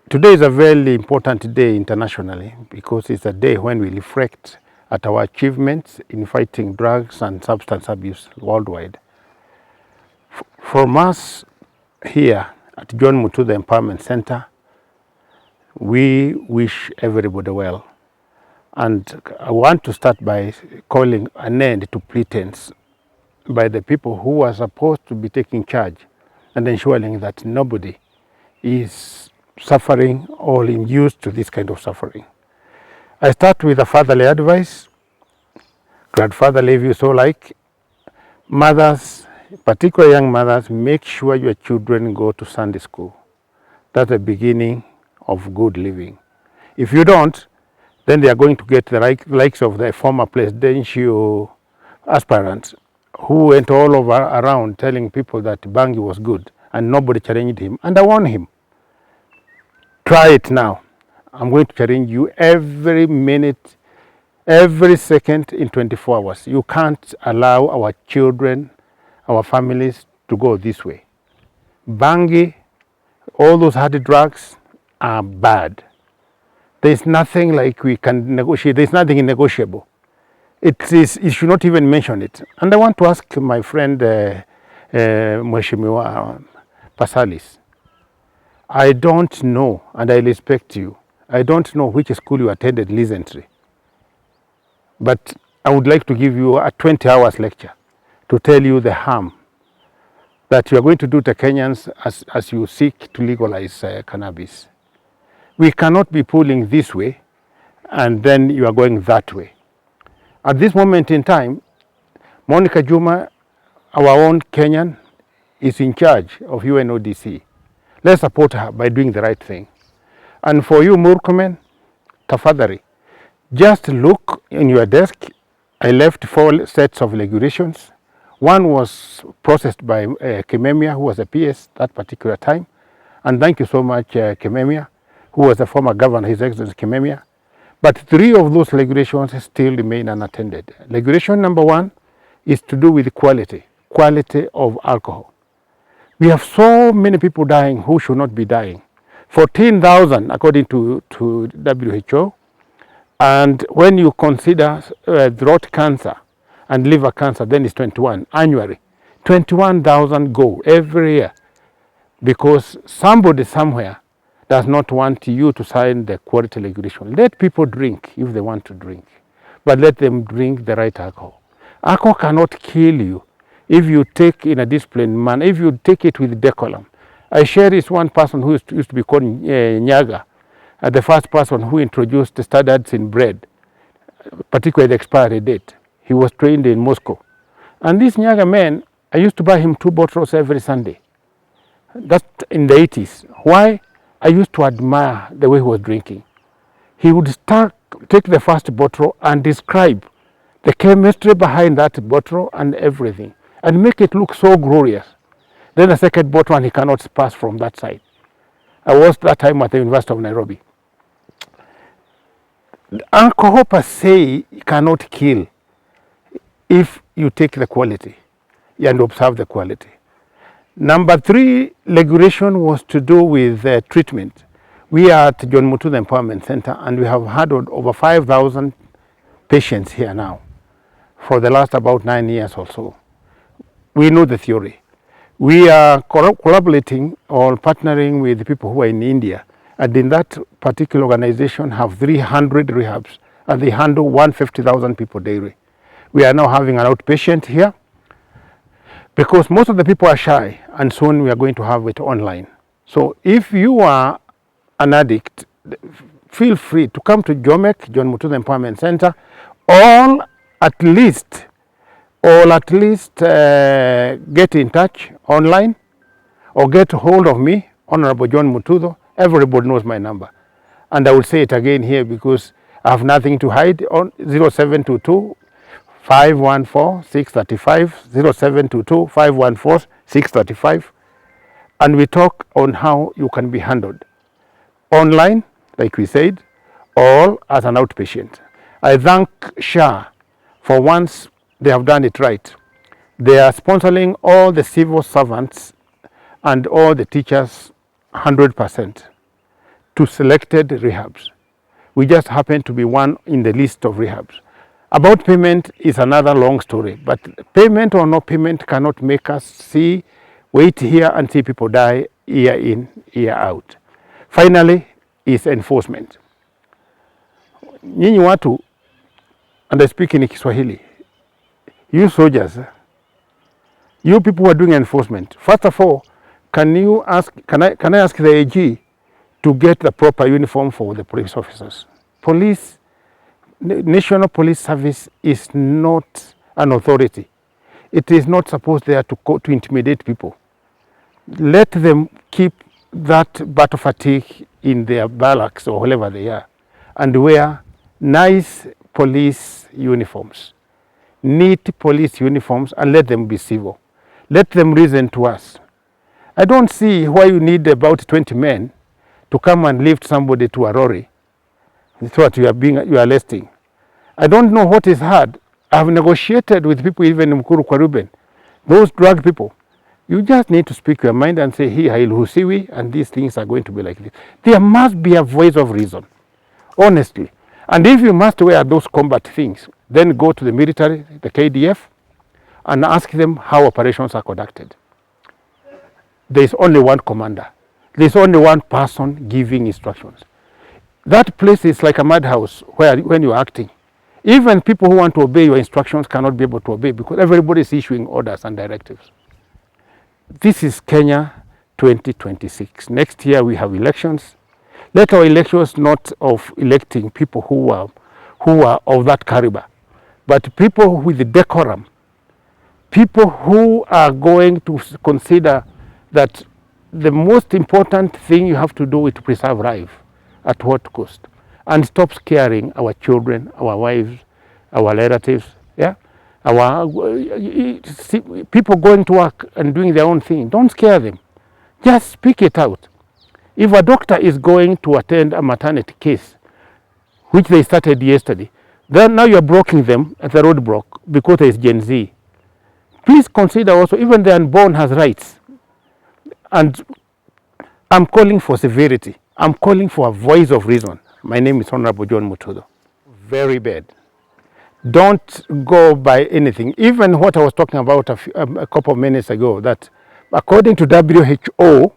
Today is a very important day internationally because it's a day when we reflect at our achievements in fighting drugs and substance abuse worldwide. From us here at John Mututho Empowerment Center, we wish everybody well. And I want to start by calling an end to pretense by the people who are supposed to be taking charge and ensuring that nobody is suffering or induced to this kind of suffering. I start with a fatherly advice, grandfatherly if you so like. Mothers, particularly young mothers, make sure your children go to Sunday school. That's the beginning of good living. If you don't, then they are going to get the likes of the former presidential aspirants who went all over around telling people that Bhang was good and nobody challenged him. And I warn him, try it now. I'm going to challenge you every minute, every second in 24 hours. You can't allow our children, our families to go this way. Bhang, all those hard drugs are bad. There's nothing like we can negotiate. There's nothing negotiable. You should not even mention it. And I want to ask my friend Mheshimiwa Passaris. I don't know, and I respect you. I don't know which school you attended recently. But I would like to give you a 20 hours lecture to tell you the harm that you are going to do to Kenyans as you seek to legalize cannabis. We cannot be pulling this way and then you are going that way. At this moment in time, Monica Juma, our own Kenyan, is in charge of UNODC. Let's support her by doing the right thing. And for you Murkomen, tafadhali, just look in your desk. I left 4 sets of regulations. One was processed by Kememia, who was a PS that particular time. And thank you so much, Kememia, who was the former governor, His Excellency Kememia. But 3 of those regulations still remain unattended. Regulation number 1 is to do with quality of alcohol. We have so many people dying who should not be dying. 14,000 according to WHO. And when you consider throat cancer and liver cancer, then it's 21 annually. 21,000 go every year because somebody somewhere does not want you to sign the quality regulation. Let people drink if they want to drink, but let them drink the right alcohol. Alcohol cannot kill you if you take in a disciplined manner, if you take it with decorum. I share this one person who used to be called Nyaga, the first person who introduced the standards in bread, particularly the expiry date. He was trained in Moscow. And this Nyaga man, I used to buy him 2 bottles every Sunday. That's in the 80s. Why? I used to admire the way he was drinking. He would take the first bottle and describe the chemistry behind that bottle and everything, and make it look so glorious. Then the second bottle, and he cannot pass from that side. I was that time at the University of Nairobi. Alcohol per se cannot kill if you take the quality and observe the quality. Number 3 regulation was to do with treatment. We are at John Mututho Empowerment Center and we have handled over 5,000 patients here now for the last about 9 years or so. We know the theory. We are collaborating or partnering with the people who are in India, and in that particular organization have 300 rehabs and they handle 150,000 people daily. We are now having an outpatient here because most of the people are shy, and soon we are going to have it online. So if you are an addict, feel free to come to JOMEC, John Mututho Empowerment Center, or at least get in touch online or get hold of me, Honorable John Mututho. Everybody knows my number. And I will say it again here because I have nothing to hide. On 0722 514 635, 0722 514 635. And we talk on how you can be handled online, like we said, or as an outpatient. I thank SHA for once they have done it right. They are sponsoring all the civil servants and all the teachers 100% to selected rehabs. We just happen to be one in the list of rehabs. About payment is another long story, but payment or no payment cannot make us wait here and see people die year in, year out. Finally is enforcement. Nyinyi watu, and I speak in Kiswahili, you soldiers, you people who are doing enforcement, first of all, can I ask the AG to get the proper uniform for the police officers? National Police Service is not an authority. It is not supposed there to intimidate people. Let them keep that battle fatigue in their barracks or wherever they are and wear nice police uniforms, neat police uniforms, and let them be civil. Let them reason to us. I don't see why you need about 20 men to come and lift somebody to a lorry. That's what you are listing. I don't know what is hard. I've negotiated with people even in Mkuru Kwaruben. Those drug people, you just need to speak your mind and say, here, Husiwi, and these things are going to be like this. There must be a voice of reason, honestly. And if you must wear those combat things, then go to the military, the KDF, and ask them how operations are conducted. There is only one commander. There is only one person giving instructions. That place is like a madhouse when you are acting. Even people who want to obey your instructions cannot be able to obey because everybody is issuing orders and directives. This is Kenya 2026. Next year we have elections. Let our elections not of electing people who are of that caliber, but people with the decorum, people who are going to consider that the most important thing you have to do is to preserve life at what cost, and stop scaring our children, our wives, our relatives, yeah, our people going to work and doing their own thing. Don't scare them. Just speak it out. If a doctor is going to attend a maternity case, which they started yesterday, then now you're blocking them at the roadblock because there is Gen Z. Please consider also, even the unborn has rights. And I'm calling for severity. I'm calling for a voice of reason. My name is Honorable John Mututho. Very bad. Don't go by anything. Even what I was talking about a couple of minutes ago, that according to WHO,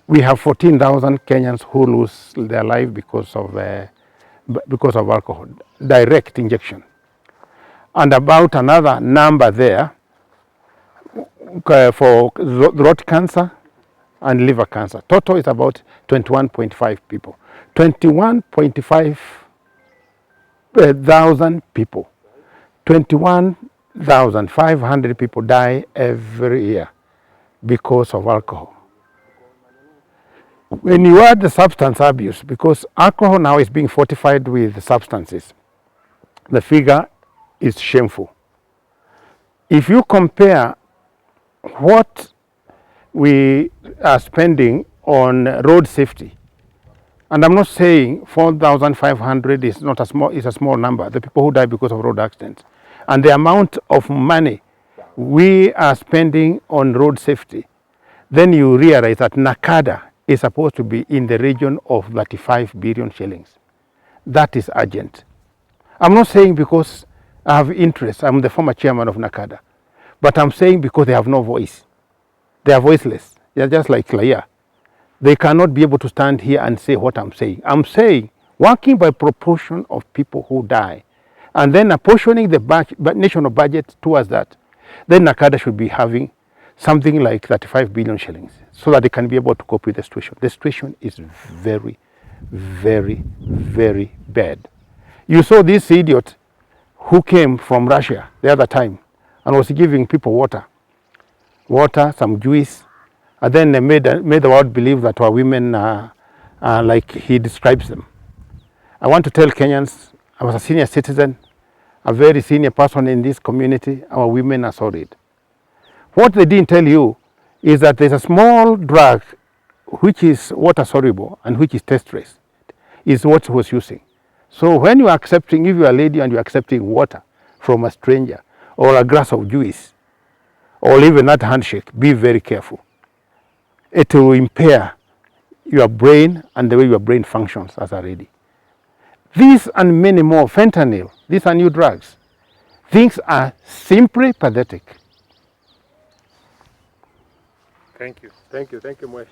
we have 14,000 Kenyans who lose their life because of alcohol, direct injection. And about another number there for throat cancer and liver cancer. Total is about 21.5 people. 21.5 thousand people. 21,500 people die every year because of alcohol. When you add the substance abuse, because alcohol now is being fortified with substances, the figure is shameful. If you compare what we are spending on road safety, and I'm not saying 4,500 is not a small number, the people who die because of road accidents, and the amount of money we are spending on road safety, then you realize that NACADA is supposed to be in the region of 35 billion shillings. That is urgent. I'm not saying because I have interest, I'm the former chairman of NACADA, but I'm saying because they have no voice. They are voiceless. They are just like Laia. They cannot be able to stand here and say what I'm saying. I'm saying working by proportion of people who die and then apportioning the national budget towards that, then NACADA should be having something like 35 billion shillings so that they can be able to cope with the situation. The situation is very, very, very bad. You saw this idiot who came from Russia the other time and was giving people water, some juice, and then they made the world believe that our women are like he describes them. I want to tell Kenyans, I was a senior citizen, a very senior person in this community, our women are solid. What they didn't tell you is that there's a small drug which is water soluble and which is taste-less, is what he was using. So when you are accepting, if you are a lady and you are accepting water from a stranger or a glass of juice or even that handshake, be very careful. It will impair your brain and the way your brain functions as already. These and many more, fentanyl, these are new drugs. Things are simply pathetic. Thank you, Moe.